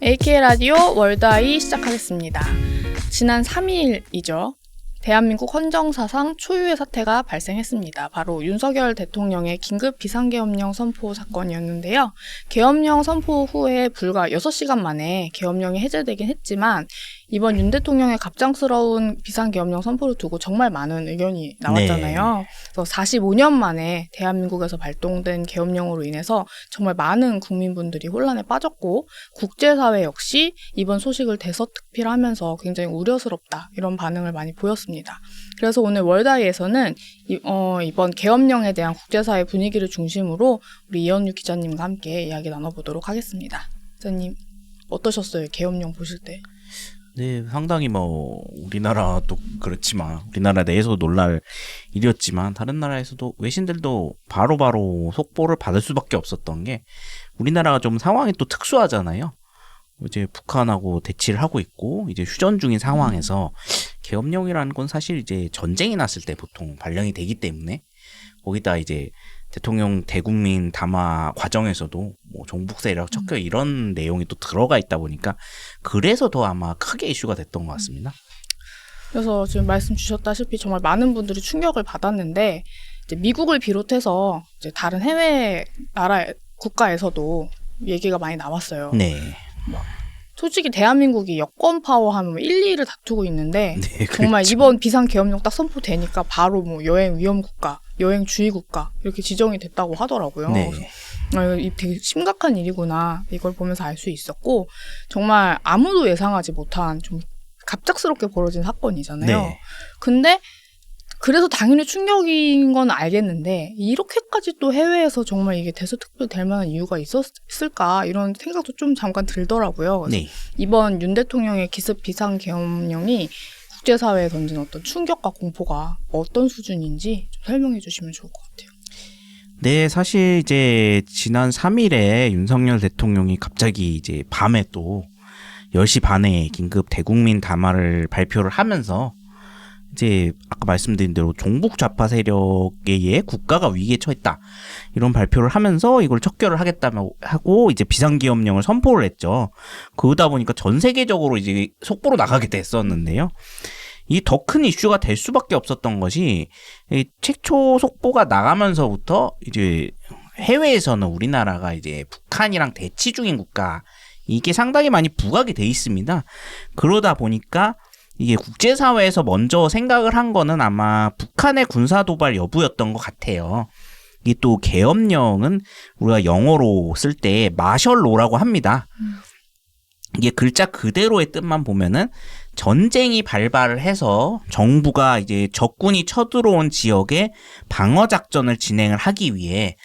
AK라디오 월드아이 시작하겠습니다. 지난 3일이죠. 대한민국 헌정사상 초유의 사태가 발생했습니다. 바로 윤석열 대통령의 긴급 비상계엄령 선포 사건이었는데요. 계엄령 선포 후에 불과 6시간 만에 계엄령이 해제되긴 했지만 이번 윤 대통령의 갑작스러운 비상계엄령 선포를 두고 정말 많은 의견이 나왔잖아요. 네. 그래서 45년 만에 대한민국에서 발동된 계엄령으로 인해서 정말 많은 국민분들이 혼란에 빠졌고 국제사회 역시 이번 소식을 대서특필하면서 굉장히 우려스럽다 이런 반응을 많이 보였습니다. 그래서 오늘 월드아이에서는 이번 계엄령에 대한 국제사회 분위기를 중심으로 우리 이현유 기자님과 함께 이야기 나눠보도록 하겠습니다. 기자님 어떠셨어요? 계엄령 보실 때? 네, 상당히 우리나라도 그렇지만 우리나라 내에서도 놀랄 일이었지만 다른 나라에서도 외신들도 바로바로 속보를 받을 수밖에 없었던 게 우리나라가 좀 상황이 또 특수하잖아요. 이제 북한하고 대치를 하고 있고 이제 휴전 중인 상황에서 계엄령이라는 건 사실 이제 전쟁이 났을 때 보통 발령이 되기 때문에 거기다 이제 대통령 대국민 담화 과정에서도 종북 세력 척결 이런 내용이 또 들어가 있다 보니까 그래서 더 아마 크게 이슈가 됐던 것 같습니다. 그래서 지금 말씀 주셨다시피 정말 많은 분들이 충격을 받았는데 이제 미국을 비롯해서 이제 다른 해외 나라 국가에서도 얘기가 많이 나왔어요. 네. 솔직히 대한민국이 여권 파워하면 1, 2를 다투고 있는데 네, 정말 그렇죠. 이번 비상계엄령 딱 선포되니까 바로 여행 위험 국가, 여행 주의 국가 이렇게 지정이 됐다고 하더라고요. 네. 이 되게 심각한 일이구나 이걸 보면서 알 수 있었고 정말 아무도 예상하지 못한 좀 갑작스럽게 벌어진 사건이잖아요. 네. 근데 그래서 당연히 충격인 건 알겠는데 이렇게까지 또 해외에서 정말 이게 대서특필 될 만한 이유가 있었을까 이런 생각도 좀 잠깐 들더라고요. 네. 이번 윤 대통령의 기습 비상계엄령이 국제사회에 던진 어떤 충격과 공포가 어떤 수준인지 좀 설명해 주시면 좋을 것 같아요. 네, 사실 이제 지난 3일에 윤석열 대통령이 갑자기 이제 밤에 또 10시 반에 긴급 대국민 담화를 발표를 하면서 이제 아까 말씀드린 대로 종북 좌파 세력에 의해 국가가 위기에 처했다 이런 발표를 하면서 이걸 척결을 하겠다고 하고 이제 비상계엄령을 선포를 했죠. 그러다 보니까 전 세계적으로 이제 속보로 나가게 됐었는데요. 이 더 큰 이슈가 될 수밖에 없었던 것이 최초 속보가 나가면서부터 이제 해외에서는 우리나라가 이제 북한이랑 대치 중인 국가 이게 상당히 많이 부각이 돼 있습니다. 그러다 보니까 이게 국제사회에서 먼저 생각을 한 거는 아마 북한의 군사도발 여부였던 것 같아요. 이게 또 계엄령은 우리가 영어로 쓸 때 마셜로라고 합니다. 이게 글자 그대로의 뜻만 보면은 전쟁이 발발을 해서 정부가 이제 적군이 쳐들어온 지역에 방어 작전을 진행을 하기 위해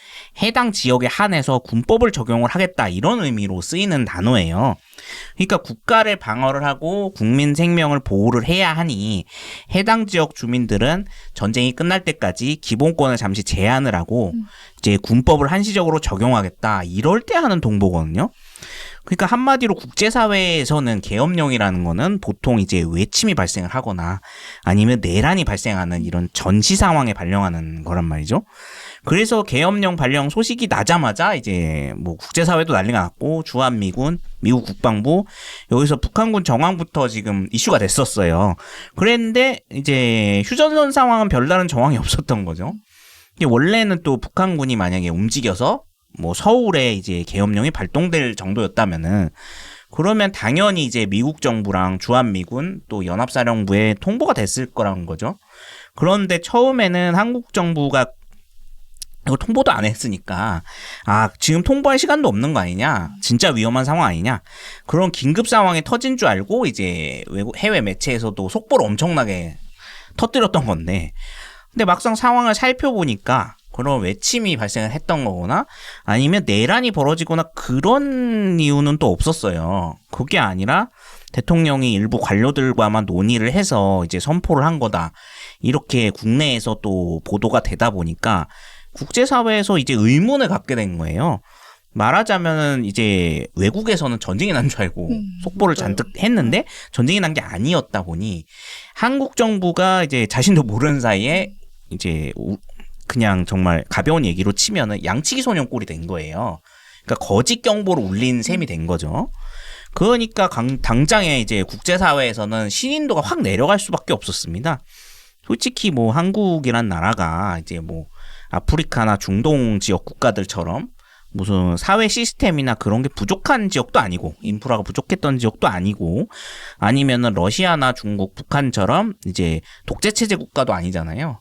해당 지역에 한해서 군법을 적용을 하겠다 이런 의미로 쓰이는 단어예요. 그러니까 국가를 방어를 하고 국민 생명을 보호를 해야 하니 해당 지역 주민들은 전쟁이 끝날 때까지 기본권을 잠시 제한을 하고 이제 군법을 한시적으로 적용하겠다 이럴 때 하는 동보거든요. 그러니까 한마디로 국제사회에서는 계엄령이라는 거는 보통 이제 외침이 발생을 하거나 아니면 내란이 발생하는 이런 전시 상황에 발령하는 거란 말이죠. 그래서 계엄령 발령 소식이 나자마자 이제 국제사회도 난리가 났고 주한미군, 미국 국방부 여기서 북한군 정황부터 지금 이슈가 됐었어요. 그랬는데 이제 휴전선 상황은 별다른 정황이 없었던 거죠. 원래는 또 북한군이 만약에 움직여서 서울에 이제 계엄령이 발동될 정도였다면은 그러면 당연히 이제 미국 정부랑 주한미군 또 연합사령부에 통보가 됐을 거라는 거죠. 그런데 처음에는 한국 정부가 이거 통보도 안 했으니까 지금 통보할 시간도 없는 거 아니냐, 진짜 위험한 상황 아니냐, 그런 긴급 상황이 터진 줄 알고 이제 해외 매체에서도 속보를 엄청나게 터뜨렸던 건데 근데 막상 상황을 살펴보니까 그런 외침이 발생을 했던 거거나 아니면 내란이 벌어지거나 그런 이유는 또 없었어요. 그게 아니라 대통령이 일부 관료들과만 논의를 해서 이제 선포를 한 거다. 이렇게 국내에서 또 보도가 되다 보니까 국제사회에서 이제 의문을 갖게 된 거예요. 말하자면은 이제 외국에서는 전쟁이 난 줄 알고 속보를 맞아요. 잔뜩 했는데 전쟁이 난 게 아니었다 보니 한국 정부가 이제 자신도 모르는 사이에 이제 그냥 정말 가벼운 얘기로 치면은 양치기 소년 꼴이 된 거예요. 그러니까 거짓 경보를 울린 셈이 된 거죠. 그러니까 당장에 이제 국제사회에서는 신인도가 확 내려갈 수밖에 없었습니다. 솔직히 뭐 한국이란 나라가 이제 뭐 아프리카나 중동 지역 국가들처럼 무슨 사회 시스템이나 그런 게 부족한 지역도 아니고 인프라가 부족했던 지역도 아니고 아니면은 러시아나 중국, 북한처럼 이제 독재 체제 국가도 아니잖아요.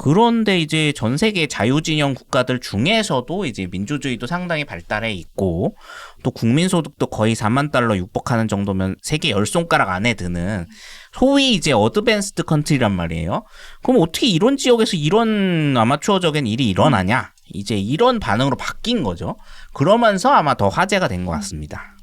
그런데 이제 전 세계 자유진영 국가들 중에서도 이제 민주주의도 상당히 발달해 있고 또 국민소득도 거의 4만 달러 육박하는 정도면 세계 10손가락 안에 드는 소위 이제 어드밴스드 컨트리란 말이에요. 그럼 어떻게 이런 지역에서 이런 아마추어적인 일이 일어나냐? 이제 이런 반응으로 바뀐 거죠. 그러면서 아마 더 화제가 된 것 같습니다.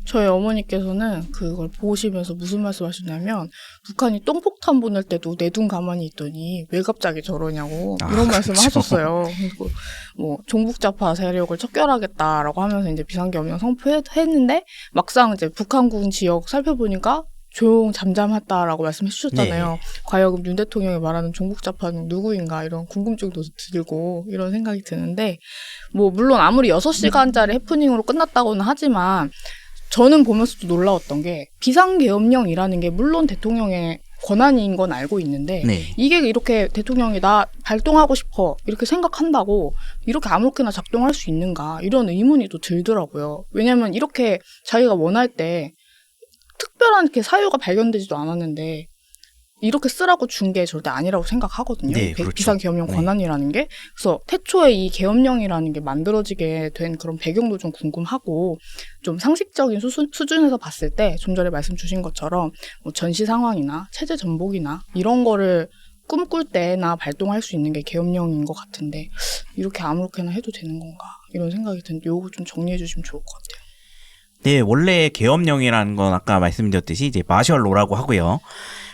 저희 어머니께서는 그걸 보시면서 무슨 말씀 하셨냐면 북한이 똥폭탄 보낼 때도 내 눈 가만히 있더니 왜 갑자기 저러냐고 이런 말씀을 그렇죠. 하셨어요. 그리고 뭐 종북자파 세력을 척결하겠다라고 하면서 이제 비상계엄령 선포했는데 막상 이제 북한군 지역 살펴보니까 조용 잠잠했다라고 말씀해 주셨잖아요. 네. 과연 윤 대통령이 말하는 종북자파는 누구인가 이런 궁금증도 들고 이런 생각이 드는데 뭐 물론 아무리 6시간짜리 해프닝으로 끝났다고는 하지만 저는 보면서도 놀라웠던 게 비상계엄령이라는 게 물론 대통령의 권한인 건 알고 있는데 네. 이게 이렇게 대통령이 나 발동하고 싶어 이렇게 생각한다고 이렇게 아무렇게나 작동할 수 있는가 이런 의문이 또 들더라고요. 왜냐하면 이렇게 자기가 원할 때 특별한 이렇게 사유가 발견되지도 않았는데 이렇게 쓰라고 준 게 절대 아니라고 생각하거든요. 네, 그렇죠. 비상계엄령 네. 권한이라는 게. 그래서 태초에 이 계엄령이라는 게 만들어지게 된 그런 배경도 좀 궁금하고 좀 상식적인 수준에서 봤을 때 좀 전에 말씀 주신 것처럼 뭐 전시 상황이나 체제 전복이나 이런 거를 꿈꿀 때나 발동할 수 있는 게 계엄령인 것 같은데 이렇게 아무렇게나 해도 되는 건가 이런 생각이 드는데 요거 좀 정리해 주시면 좋을 것 같아요. 네, 원래 계엄령이라는 건 아까 말씀드렸듯이 이제 마셜로라고 하고요.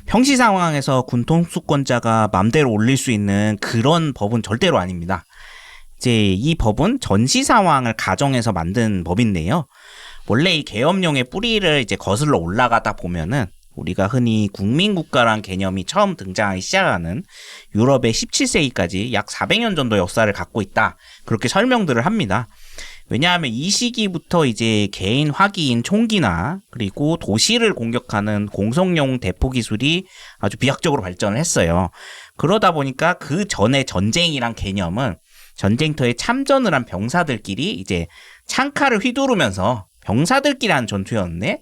평시 상황에서 군 통수권자가 맘대로 올릴 수 있는 그런 법은 절대로 아닙니다. 이제 이 법은 전시 상황을 가정해서 만든 법인데요. 원래 이 계엄령의 뿌리를 이제 거슬러 올라가다 보면은 우리가 흔히 국민국가란 개념이 처음 등장하기 시작하는 유럽의 17세기까지 약 400년 정도 역사를 갖고 있다. 그렇게 설명들을 합니다. 왜냐하면 이 시기부터 이제 개인 화기인 총기나 그리고 도시를 공격하는 공성용 대포 기술이 아주 비약적으로 발전을 했어요. 그러다 보니까 그 전에 전쟁이란 개념은 전쟁터에 참전을 한 병사들끼리 이제 창칼을 휘두르면서 병사들끼리 한 전투였는데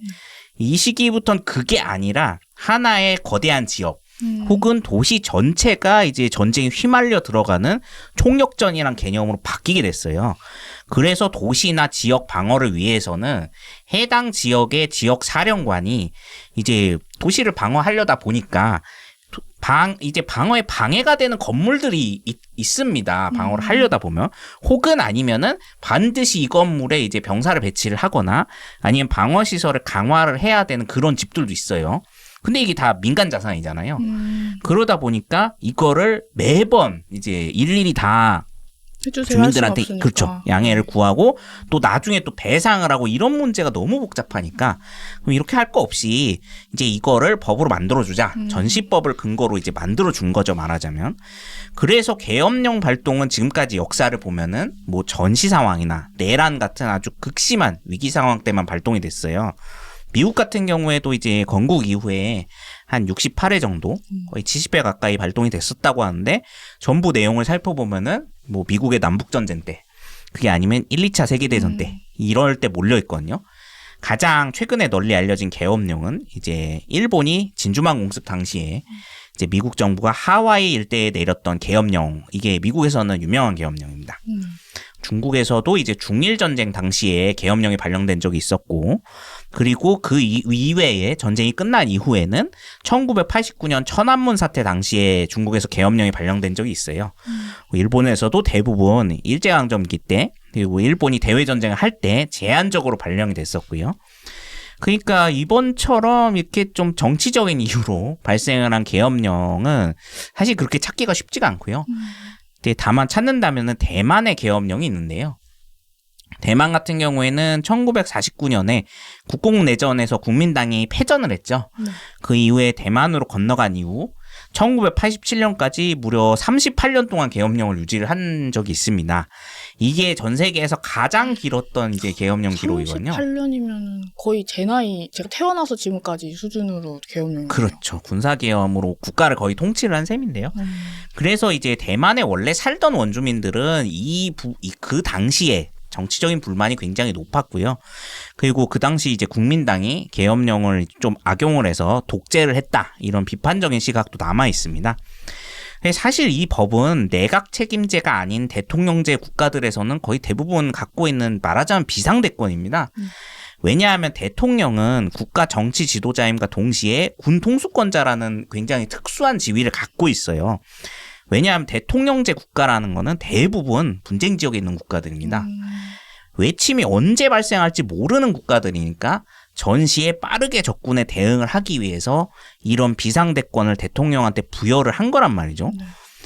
이 시기부터는 그게 아니라 하나의 거대한 지역 혹은 도시 전체가 이제 전쟁에 휘말려 들어가는 총력전이란 개념으로 바뀌게 됐어요. 그래서 도시나 지역 방어를 위해서는 해당 지역의 지역 사령관이 이제 도시를 방어하려다 보니까 이제 방어에 방해가 되는 건물들이 있습니다. 방어를 하려다 보면. 혹은 아니면은 반드시 이 건물에 이제 병사를 배치를 하거나 아니면 방어 시설을 강화를 해야 되는 그런 집들도 있어요. 근데 이게 다 민간 자산이잖아요. 그러다 보니까 이거를 매번 이제 일일이 다 주민들한테 그렇죠. 양해를 구하고 또 나중에 또 배상을 하고 이런 문제가 너무 복잡하니까 그럼 이렇게 할 거 없이 이제 이거를 법으로 만들어주자. 전시법을 근거로 이제 만들어준 거죠, 말하자면. 그래서 계엄령 발동은 지금까지 역사를 보면은 뭐 전시 상황이나 내란 같은 아주 극심한 위기 상황 때만 발동이 됐어요. 미국 같은 경우에도 이제 건국 이후에 한 68회 정도, 거의 70회 가까이 발동이 됐었다고 하는데 전부 내용을 살펴보면은 뭐 미국의 남북전쟁 때, 그게 아니면 1, 2차 세계대전 때, 이럴 때 몰려있거든요. 가장 최근에 널리 알려진 계엄령은 이제 일본이 진주만 공습 당시에 이제 미국 정부가 하와이 일대에 내렸던 계엄령, 이게 미국에서는 유명한 계엄령입니다. 중국에서도 이제 중일전쟁 당시에 계엄령이 발령된 적이 있었고, 그리고 그 이외에 전쟁이 끝난 이후에는 1989년 천안문 사태 당시에 중국에서 계엄령이 발령된 적이 있어요. 일본에서도 대부분 일제강점기 때, 그리고 일본이 대외전쟁을 할 때 제한적으로 발령이 됐었고요. 그러니까 이번처럼 이렇게 좀 정치적인 이유로 발생을 한 계엄령은 사실 그렇게 찾기가 쉽지가 않고요. 다만 찾는다면은 대만의 계엄령이 있는데요. 대만 같은 경우에는 1949년에 국공내전에서 국민당이 패전을 했죠. 그 이후에 대만으로 건너간 이후 1987년까지 무려 38년 동안 계엄령을 유지를 한 적이 있습니다. 이게 전 세계에서 가장 길었던 이제 계엄령 기록이거든요. 38년이면 거의 제 나이, 제가 태어나서 지금까지 수준으로 계엄령이에요. 그렇죠. 군사 계엄으로 국가를 거의 통치를 한 셈인데요. 그래서 이제 대만에 원래 살던 원주민들은 그 당시에 정치적인 불만이 굉장히 높았고요. 그리고 그 당시 이제 국민당이 계엄령을 좀 악용을 해서 독재를 했다. 이런 비판적인 시각도 남아 있습니다. 사실 이 법은 내각 책임제가 아닌 대통령제 국가들에서는 거의 대부분 갖고 있는 말하자면 비상대권입니다. 왜냐하면 대통령은 국가 정치 지도자임과 동시에 군 통수권자라는 굉장히 특수한 지위를 갖고 있어요. 왜냐하면 대통령제 국가라는 거는 대부분 분쟁 지역에 있는 국가들입니다. 외침이 언제 발생할지 모르는 국가들이니까 전시에 빠르게 적군에 대응을 하기 위해서 이런 비상대권을 대통령한테 부여를 한 거란 말이죠.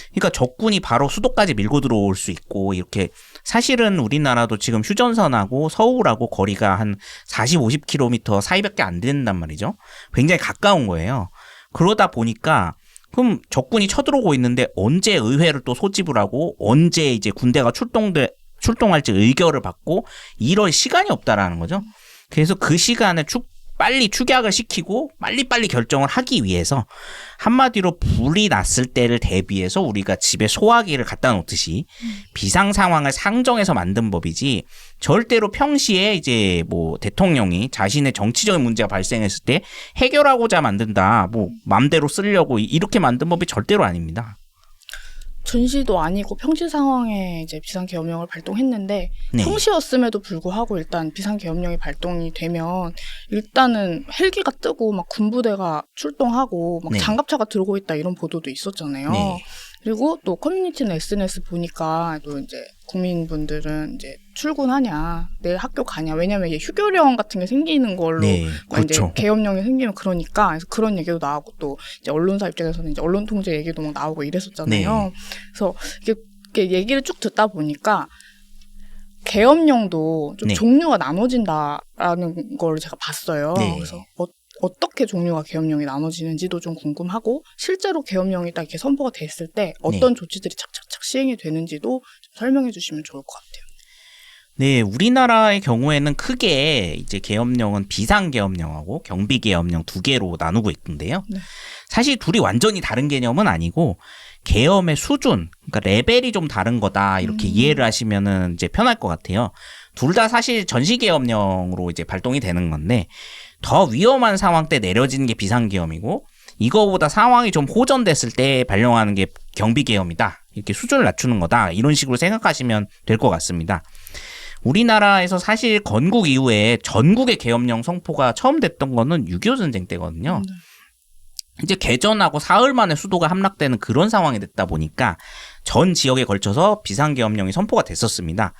그러니까 적군이 바로 수도까지 밀고 들어올 수 있고 이렇게 사실은 우리나라도 지금 휴전선하고 서울하고 거리가 한 40, 50km 사이밖에 안 된단 말이죠. 굉장히 가까운 거예요. 그러다 보니까 그럼 적군이 쳐들어오고 있는데 언제 의회를 또 소집을 하고 언제 이제 군대가 출동할지 의결을 받고 이럴 시간이 없다라는 거죠. 그래서 그 시간에 빨리 축약을 시키고 빨리빨리 결정을 하기 위해서 한마디로 불이 났을 때를 대비해서 우리가 집에 소화기를 갖다 놓듯이 비상 상황을 상정해서 만든 법이지 절대로 평시에 이제 뭐 대통령이 자신의 정치적인 문제가 발생했을 때 해결하고자 만든다. 뭐 맘대로 쓰려고 이렇게 만든 법이 절대로 아닙니다. 전시도 아니고 평시 상황에 이제 비상계엄령을 발동했는데 네. 평시였음에도 불구하고 일단 비상계엄령이 발동이 되면 일단은 헬기가 뜨고 막 군부대가 출동하고 막 네. 장갑차가 들어오고 있다 이런 보도도 있었잖아요. 네. 그리고 또 커뮤니티나 SNS 보니까 또 이제 국민분들은 이제 출근하냐, 내일 학교 가냐, 왜냐면 이게 휴교령 같은 게 생기는 걸로 네, 이제 그렇죠. 계엄령이 생기면 그러니까 그래서 그런 얘기도 나오고 또 이제 언론사 입장에서는 이제 언론 통제 얘기도 막 나오고 이랬었잖아요. 네. 그래서 이게 얘기를 쭉 듣다 보니까 계엄령도 좀 네. 종류가 나눠진다라는 걸 제가 봤어요. 네. 그래서 어떻게 종류가 계엄령이 나눠지는지도 좀 궁금하고 실제로 계엄령이 딱 이렇게 선포가 됐을 때 어떤 조치들이 착착착 시행이 되는지도 좀 설명해 주시면 좋을 것 같아요. 네, 우리나라의 경우에는 크게 이제 계엄령은 비상계엄령하고 경비계엄령 두 개로 나누고 있던데요. 네. 사실 둘이 완전히 다른 개념은 아니고 계엄의 수준, 그러니까 레벨이 좀 다른 거다 이렇게 이해를 하시면은 이제 편할 것 같아요. 둘 다 사실 전시계엄령으로 이제 발동이 되는 건데 더 위험한 상황 때 내려지는 게 비상계엄이고 이거보다 상황이 좀 호전됐을 때 발령하는 게 경비계엄이다. 이렇게 수준을 낮추는 거다. 이런 식으로 생각하시면 될 것 같습니다. 우리나라에서 사실 건국 이후에 전국의 계엄령 선포가 처음 됐던 거는 6.25 전쟁 때거든요. 이제 개전하고 사흘 만에 수도가 함락되는 그런 상황이 됐다 보니까 전 지역에 걸쳐서 비상계엄령이 선포가 됐었습니다.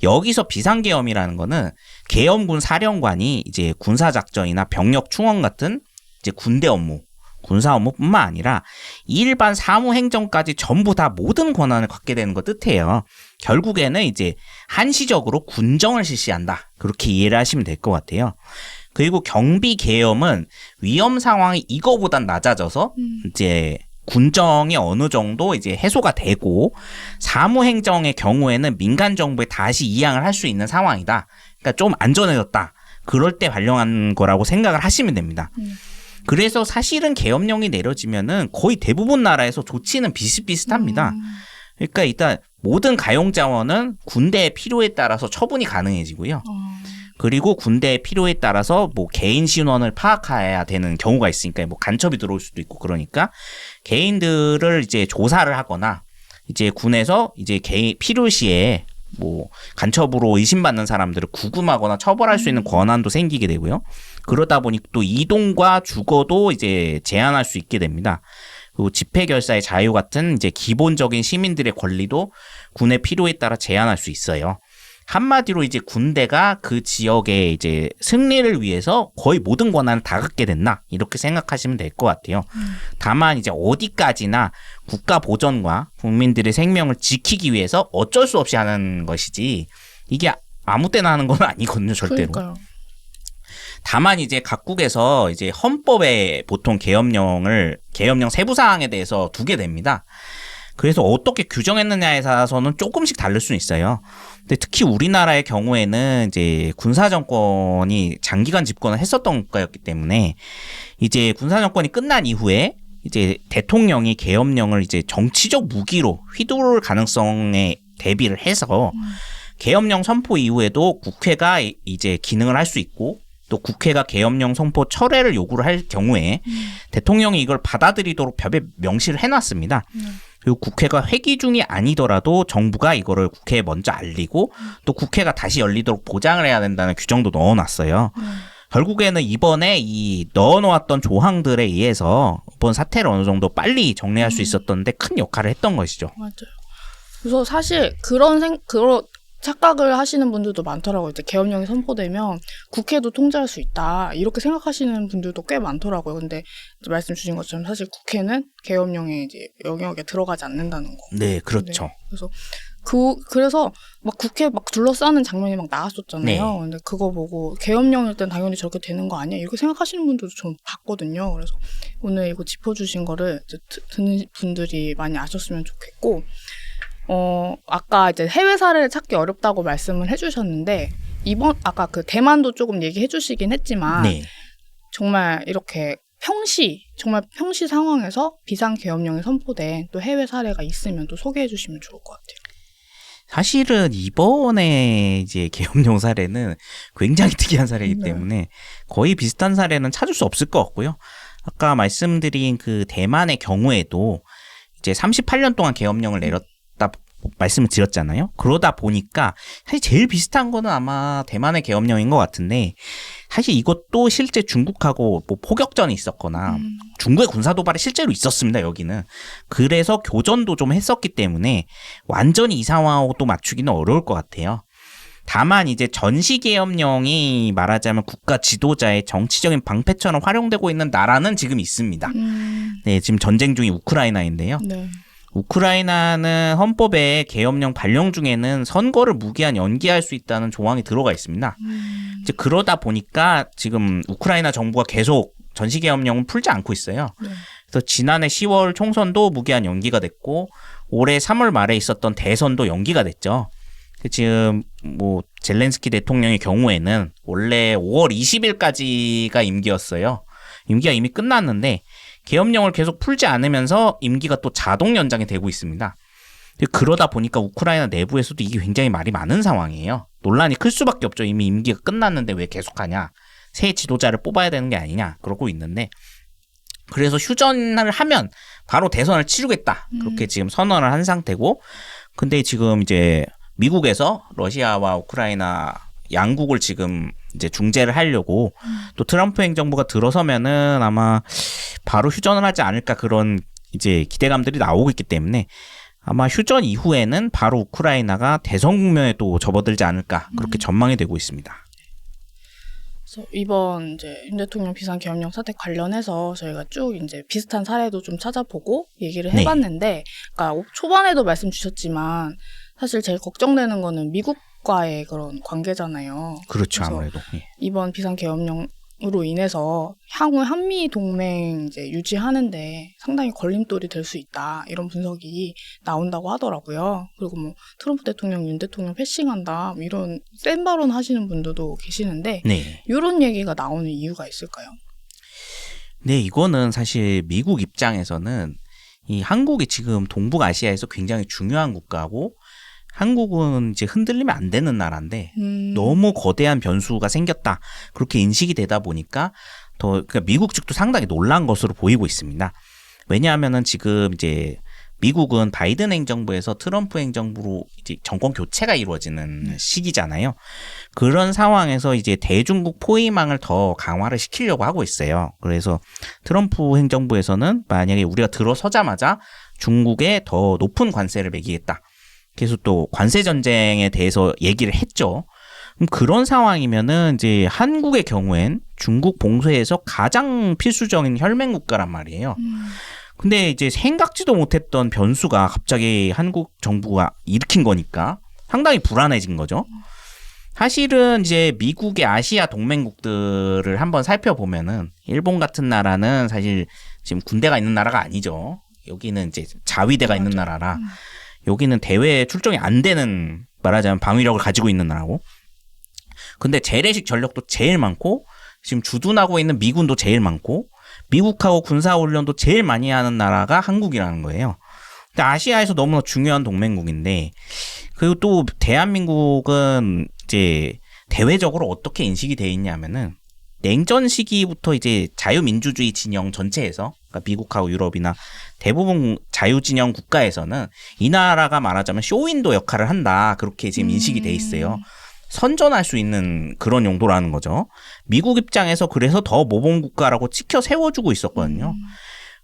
여기서 비상계엄이라는 거는 계엄군 사령관이 이제 군사작전이나 병력 충원 같은 이제 군대 업무, 군사 업무뿐만 아니라 일반 사무행정까지 전부 다 모든 권한을 갖게 되는 거 뜻해요. 결국에는 이제 한시적으로 군정을 실시한다. 그렇게 이해를 하시면 될 것 같아요. 그리고 경비계엄은 위험 상황이 이거보단 낮아져서 이제 군정이 어느 정도 이제 해소가 되고 사무행정의 경우에는 민간 정부에 다시 이양을 할 수 있는 상황이다. 그러니까 좀 안전해졌다. 그럴 때 발령한 거라고 생각을 하시면 됩니다. 그래서 사실은 계엄령이 내려지면은 거의 대부분 나라에서 조치는 비슷비슷합니다. 그러니까 일단 모든 가용 자원은 군대의 필요에 따라서 처분이 가능해지고요. 그리고 군대의 필요에 따라서 뭐 개인 신원을 파악해야 되는 경우가 있으니까 뭐 간첩이 들어올 수도 있고 그러니까 개인들을 이제 조사를 하거나 이제 군에서 이제 필요시에 뭐 간첩으로 의심받는 사람들을 구금하거나 처벌할 수 있는 권한도 생기게 되고요. 그러다 보니 또 이동과 주거도 이제 제한할 수 있게 됩니다. 그리고 집회 결사의 자유 같은 이제 기본적인 시민들의 권리도 군의 필요에 따라 제한할 수 있어요. 한마디로 이제 군대가 그 지역의 이제 승리를 위해서 거의 모든 권한을 다 갖게 됐나 이렇게 생각하시면 될 것 같아요. 다만 이제 어디까지나 국가 보전과 국민들의 생명을 지키기 위해서 어쩔 수 없이 하는 것이지 이게 아무 때나 하는 건 아니거든요, 절대로. 그러니까요. 다만 이제 각국에서 이제 헌법에 보통 계엄령 세부 사항에 대해서 두게 됩니다. 그래서 어떻게 규정했느냐에 따라서는 조금씩 다를 수는 있어요. 근데 특히 우리나라의 경우에는 이제 군사 정권이 장기간 집권을 했었던 국가였기 때문에 이제 군사 정권이 끝난 이후에 이제 대통령이 계엄령을 이제 정치적 무기로 휘두를 가능성에 대비를 해서 계엄령 선포 이후에도 국회가 이제 기능을 할 수 있고 또 국회가 계엄령 선포 철회를 요구를 할 경우에 대통령이 이걸 받아들이도록 법에 명시를 해놨습니다. 그리고 국회가 회기 중이 아니더라도 정부가 이거를 국회에 먼저 알리고 또 국회가 다시 열리도록 보장을 해야 된다는 규정도 넣어놨어요. 결국에는 이번에 이 넣어놓았던 조항들에 의해서 이번 사태를 어느 정도 빨리 정리할 수 있었던데 큰 역할을 했던 것이죠. 맞아요. 그래서 사실 그런 착각을 하시는 분들도 많더라고요. 이제 계엄령이 선포되면 국회도 통제할 수 있다. 이렇게 생각하시는 분들도 꽤 많더라고요. 근데 말씀 주신 것처럼 사실 국회는 계엄령의 이제 영역에 들어가지 않는다는 거. 네, 그렇죠. 네. 그래서 막 국회 막 둘러싸는 장면이 막 나왔었잖아요. 네. 근데 그거 보고 계엄령일 땐 당연히 저렇게 되는 거 아니야? 이렇게 생각하시는 분들도 좀 봤거든요. 그래서 오늘 이거 짚어주신 거를 이제 듣는 분들이 많이 아셨으면 좋겠고, 아까 이제 해외 사례를 찾기 어렵다고 말씀을 해주셨는데, 아까 그 대만도 조금 얘기해 주시긴 했지만, 네. 정말 이렇게 정말 평시 상황에서 비상계엄령이 선포된 또 해외 사례가 있으면 또 소개해 주시면 좋을 것 같아요. 사실은 이번에 이제 계엄령 사례는 굉장히 특이한 사례이기 때문에 거의 비슷한 사례는 찾을 수 없을 것 같고요. 아까 말씀드린 그 대만의 경우에도 이제 38년 동안 계엄령을 내렸다 말씀을 드렸잖아요. 그러다 보니까 사실 제일 비슷한 거는 아마 대만의 계엄령인 것 같은데 사실 이것도 실제 중국하고 뭐 포격전이 있었거나 중국의 군사 도발이 실제로 있었습니다. 여기는. 그래서 교전도 좀 했었기 때문에 완전히 이 상황하고 또 맞추기는 어려울 것 같아요. 다만 이제 전시계엄령이 말하자면 국가 지도자의 정치적인 방패처럼 활용되고 있는 나라는 지금 있습니다. 네, 지금 전쟁 중인 우크라이나인데요. 네. 우크라이나는 헌법에 계엄령 발령 중에는 선거를 무기한 연기할 수 있다는 조항이 들어가 있습니다. 이제 그러다 보니까 지금 우크라이나 정부가 계속 전시계엄령은 풀지 않고 있어요. 네. 그래서 지난해 10월 총선도 무기한 연기가 됐고 올해 3월 말에 있었던 대선도 연기가 됐죠. 지금 뭐 젤렌스키 대통령의 경우에는 원래 5월 20일까지가 임기였어요. 임기가 이미 끝났는데 계엄령을 계속 풀지 않으면서 임기가 또 자동 연장이 되고 있습니다. 그러다 보니까 우크라이나 내부에서도 이게 굉장히 말이 많은 상황이에요. 논란이 클 수밖에 없죠. 이미 임기가 끝났는데 왜 계속하냐. 새 지도자를 뽑아야 되는 게 아니냐. 그러고 있는데 그래서 휴전을 하면 바로 대선을 치르겠다. 그렇게 지금 선언을 한 상태고 근데 지금 이제 미국에서 러시아와 우크라이나 양국을 지금 이제 중재를 하려고 또 트럼프 행정부가 들어서면은 아마 바로 휴전을 하지 않을까 그런 이제 기대감들이 나오고 있기 때문에 아마 휴전 이후에는 바로 우크라이나가 대선 국면에 또 접어들지 않을까 그렇게 전망이 되고 있습니다. 그래서 이번 이제 윤 대통령 비상계엄령 사태 관련해서 저희가 쭉 이제 비슷한 사례도 좀 찾아보고 얘기를 해봤는데, 그러니까 초반에도 말씀 주셨지만 사실 제일 걱정되는 거는 미국과의 그런 관계잖아요. 그렇죠, 아무래도. 이번 비상계엄령으로 인해서 향후 한미 동맹 이제 유지하는데 상당히 걸림돌이 될 수 있다 이런 분석이 나온다고 하더라고요. 그리고 뭐 트럼프 대통령, 윤 대통령 패싱한다 뭐 이런 센 발언 하시는 분들도 계시는데 네. 이런 얘기가 나오는 이유가 있을까요? 네, 이거는 사실 미국 입장에서는 이 한국이 지금 동북아시아에서 굉장히 중요한 국가고 한국은 이제 흔들리면 안 되는 나라인데 너무 거대한 변수가 생겼다. 그렇게 인식이 되다 보니까 그러니까 미국 측도 상당히 놀란 것으로 보이고 있습니다. 왜냐하면은 지금 이제 미국은 바이든 행정부에서 트럼프 행정부로 이제 정권 교체가 이루어지는 시기잖아요. 그런 상황에서 이제 대중국 포위망을 더 강화를 시키려고 하고 있어요. 그래서 트럼프 행정부에서는 만약에 우리가 들어서자마자 중국에 더 높은 관세를 매기겠다. 그래서 또 관세 전쟁에 대해서 얘기를 했죠. 그런 상황이면은 이제 한국의 경우엔 중국 봉쇄에서 가장 필수적인 혈맹 국가란 말이에요. 근데 이제 생각지도 못했던 변수가 갑자기 한국 정부가 일으킨 거니까 상당히 불안해진 거죠. 사실은 이제 미국의 아시아 동맹국들을 한번 살펴보면은 일본 같은 나라는 사실 지금 군대가 있는 나라가 아니죠. 여기는 이제 자위대가 있는 나라라 여기는 대외 출정이 안 되는 말하자면 방위력을 가지고 있는 나라고. 근데 재래식 전력도 제일 많고 지금 주둔하고 있는 미군도 제일 많고 미국하고 군사훈련도 제일 많이 하는 나라가 한국이라는 거예요. 근데 아시아에서 너무나 중요한 동맹국인데 그리고 또 대한민국은 이제 대외적으로 어떻게 인식이 돼 있냐면은 냉전 시기부터 이제 자유민주주의 진영 전체에서 그러니까 미국하고 유럽이나 대부분 자유진영 국가에서는 이 나라가 말하자면 쇼윈도 역할을 한다. 그렇게 지금 인식이 돼 있어요. 선전할 수 있는 그런 용도라는 거죠. 미국 입장에서 그래서 더 모범 국가라고 치켜 세워주고 있었거든요.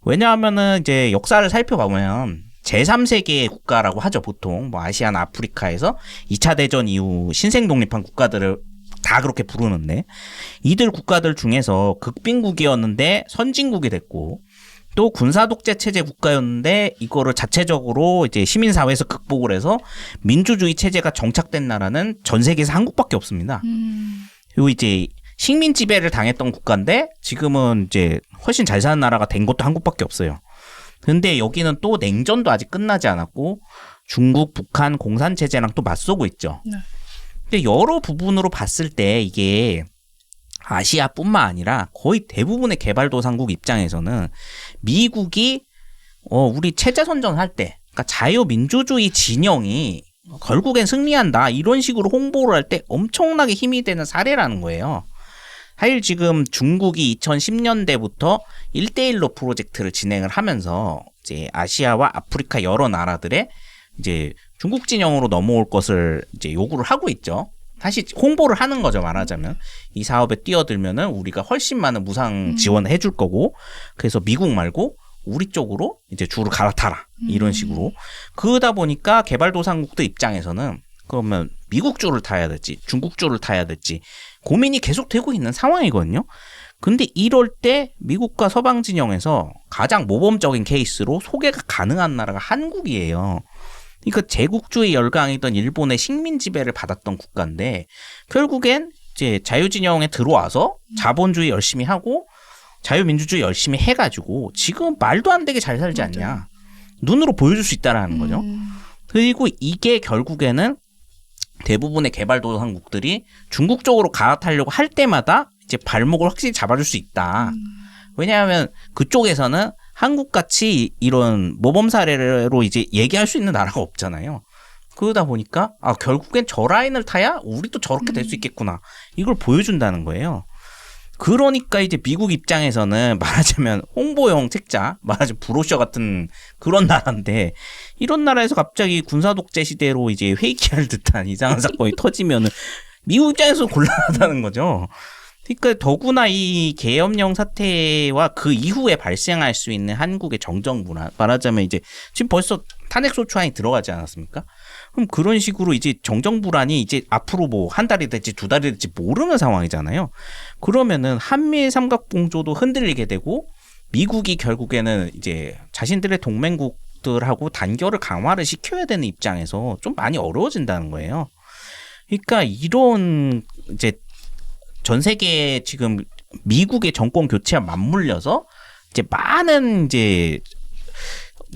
왜냐하면은 이제 역사를 살펴보면 제3세계 국가라고 하죠. 보통 뭐 아시아나 아프리카에서 2차 대전 이후 신생 독립한 국가들을 다 그렇게 부르는데 이들 국가들 중에서 극빈국이었는데 선진국이 됐고 또 군사 독재 체제 국가였는데 이거를 자체적으로 이제 시민사회에서 극복을 해서 민주주의 체제가 정착된 나라는 전 세계에서 한국밖에 없습니다. 그리고 이제 식민 지배를 당했던 국가인데 지금은 이제 훨씬 잘 사는 나라가 된 것도 한국밖에 없어요. 근데 여기는 또 냉전도 아직 끝나지 않았고 중국, 북한 공산 체제랑 또 맞서고 있죠. 네. 근데 여러 부분으로 봤을 때 이게 아시아뿐만 아니라 거의 대부분의 개발도상국 입장에서는 미국이 우리 체제 선전할 때 그러니까 자유민주주의 진영이 결국엔 승리한다 이런 식으로 홍보를 할 때 엄청나게 힘이 되는 사례라는 거예요. 사실 지금 중국이 2010년대부터 1대1로 프로젝트를 진행을 하면서 이제 아시아와 아프리카 여러 나라들의 이제 중국 진영으로 넘어올 것을 이제 요구를 하고 있죠. 사실 홍보를 하는 거죠, 말하자면. 이 사업에 뛰어들면은 우리가 훨씬 많은 무상 지원을 해줄 거고, 그래서 미국 말고 우리 쪽으로 이제 줄을 갈아타라. 이런 식으로. 그러다 보니까 개발도상국들 입장에서는 그러면 미국 줄을 타야 될지, 중국 줄을 타야 될지 고민이 계속되고 있는 상황이거든요. 근데 이럴 때 미국과 서방 진영에서 가장 모범적인 케이스로 소개가 가능한 나라가 한국이에요. 그러니까 제국주의 열강이던 일본의 식민 지배를 받았던 국가인데 결국엔 이제 자유진영에 들어와서 자본주의 열심히 하고 자유민주주의 열심히 해가지고 지금 말도 안 되게 잘 살지 않냐. 눈으로 보여줄 수 있다라는 거죠. 그리고 이게 결국에는 대부분의 개발도상국들이 중국 쪽으로 갈아타려고 할 때마다 이제 발목을 확실히 잡아줄 수 있다. 왜냐하면 그쪽에서는 한국같이 이런 모범 사례로 이제 얘기할 수 있는 나라가 없잖아요. 그러다 보니까 결국엔 저 라인을 타야 우리도 저렇게 될 수 있겠구나. 이걸 보여준다는 거예요. 그러니까 이제 미국 입장에서는 말하자면 홍보용 책자, 말하자면 브로셔 같은 그런 나라인데 이런 나라에서 갑자기 군사독재 시대로 이제 회귀할 듯한 이상한 사건이 터지면은 미국 입장에서 곤란하다는 거죠. 그러니까 더구나 이 계엄령 사태와 그 이후에 발생할 수 있는 한국의 정정 불안, 말하자면 이제 지금 벌써 탄핵소추안이 들어가지 않았습니까? 그럼 그런 식으로 이제 정정 불안이 이제 앞으로 뭐 한 달이 될지 두 달이 될지 모르는 상황이잖아요. 그러면은 한미일 삼각봉조도 흔들리게 되고 미국이 결국에는 이제 자신들의 동맹국들하고 단결을 강화를 시켜야 되는 입장에서 좀 많이 어려워진다는 거예요. 그러니까 이런 이제 전 세계에 지금 미국의 정권 교체와 맞물려서 이제 많은 이제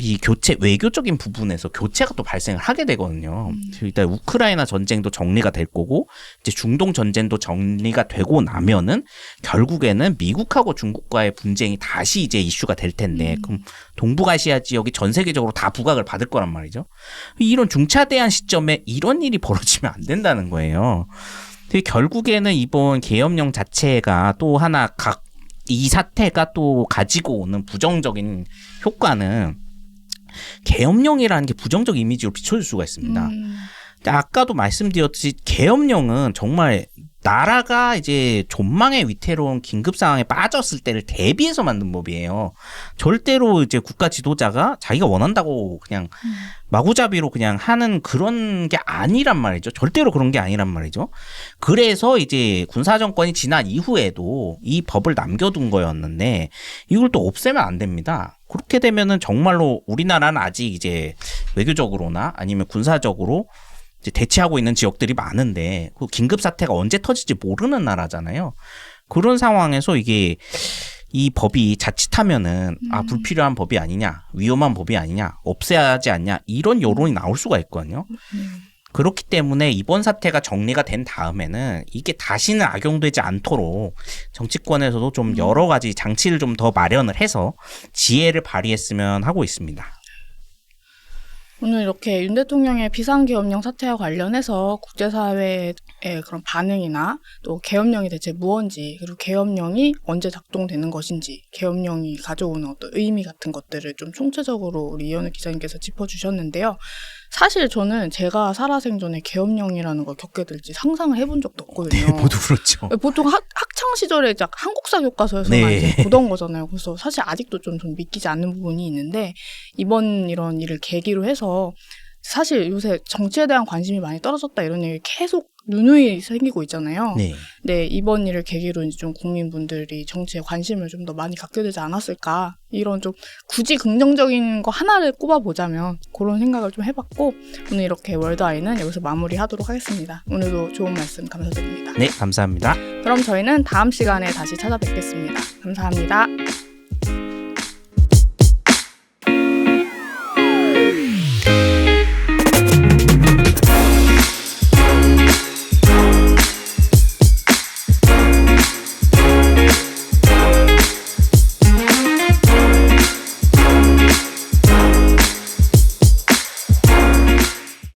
이 교체 외교적인 부분에서 교체가 또 발생을 하게 되거든요. 일단 우크라이나 전쟁도 정리가 될 거고 이제 중동 전쟁도 정리가 되고 나면은 결국에는 미국하고 중국과의 분쟁이 다시 이제 이슈가 될 텐데 그럼 동북아시아 지역이 전 세계적으로 다 부각을 받을 거란 말이죠. 이런 중차대한 시점에 이런 일이 벌어지면 안 된다는 거예요. 결국에는 이번 계엄령 자체가 또 하나 이 사태가 또 가지고 오는 부정적인 효과는 계엄령이라는 게 부정적 이미지로 비춰질 수가 있습니다. 아까도 말씀드렸듯이 계엄령은 정말 나라가 이제 존망의 위태로운 긴급 상황에 빠졌을 때를 대비해서 만든 법이에요. 절대로 이제 국가 지도자가 자기가 원한다고 그냥 마구잡이로 그냥 하는 그런 게 아니란 말이죠. 절대로 그런 게 아니란 말이죠. 그래서 이제 군사정권이 지난 이후에도 이 법을 남겨둔 거였는데 이걸 또 없애면 안 됩니다. 그렇게 되면은 정말로 우리나라는 아직 이제 외교적으로나 아니면 군사적으로 이제 대치하고 있는 지역들이 많은데 그 긴급 사태가 언제 터질지 모르는 나라잖아요. 그런 상황에서 이게 이 법이 자칫하면은 불필요한 법이 아니냐, 위험한 법이 아니냐, 없애야 하지 않냐 이런 여론이 나올 수가 있거든요. 그렇기 때문에 이번 사태가 정리가 된 다음에는 이게 다시는 악용되지 않도록 정치권에서도 좀 여러 가지 장치를 좀 더 마련을 해서 지혜를 발휘했으면 하고 있습니다. 오늘 이렇게 윤 대통령의 비상계엄령 사태와 관련해서 국제사회의 그런 반응이나 또 계엄령이 대체 무언지, 그리고 계엄령이 언제 작동되는 것인지, 계엄령이 가져오는 어떤 의미 같은 것들을 좀 총체적으로 우리 이현우 기자님께서 짚어주셨는데요. 사실 저는 제가 살아생전에 계엄령이라는 걸 겪게 될지 상상을 해본 적도 없거든요. 네, 모두 그렇죠. 보통 학창 시절에 한국사 교과서에서만 네. 이제 보던 거잖아요. 그래서 사실 아직도 좀 믿기지 않는 부분이 있는데 이번 이런 일을 계기로 해서 사실 요새 정치에 대한 관심이 많이 떨어졌다 이런 얘기 계속 누누이 생기고 있잖아요. 네. 네, 이번 일을 계기로 이제 좀 국민분들이 정치에 관심을 좀 더 많이 갖게 되지 않았을까 이런 좀 굳이 긍정적인 거 하나를 꼽아보자면 그런 생각을 좀 해봤고 오늘 이렇게 월드아이는 여기서 마무리하도록 하겠습니다. 오늘도 좋은 말씀 감사드립니다. 네, 감사합니다. 그럼 저희는 다음 시간에 다시 찾아뵙겠습니다. 감사합니다.